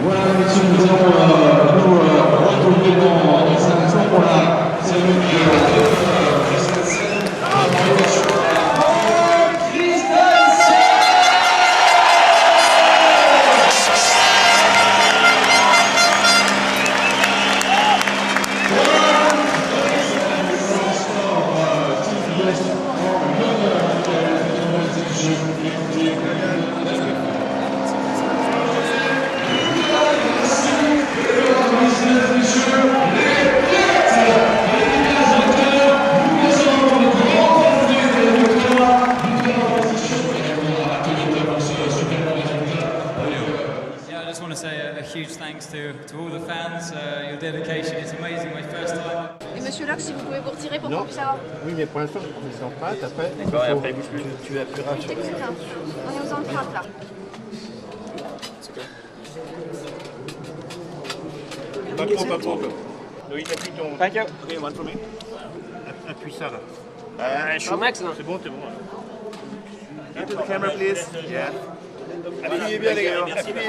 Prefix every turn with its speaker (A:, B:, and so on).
A: Voilà, messieurs, nous allons nous retrouver dans un instant pour la cérémonie de Christensen.
B: I just want to say a huge thanks to all the fans. Your dedication is amazing. My first time.
C: Et monsieur Locke, si vous pouvez vous retirer pour qu'on puisse avoir.
D: Oui, mais pour l'instant, je les empruntes. Après, tu appuieras sur
C: Technique, hein. On est aux empreintes là.
D: Pas trop, pas trop. Loïc, appuie ton.
E: Thank you.
D: Okay, one for me. Appuie ça là.
E: Je suis au max là.
D: C'est bon, c'est bon.
E: Into the camera, please. Yeah.
D: Appuyez bien, les gars. Appuyez bien.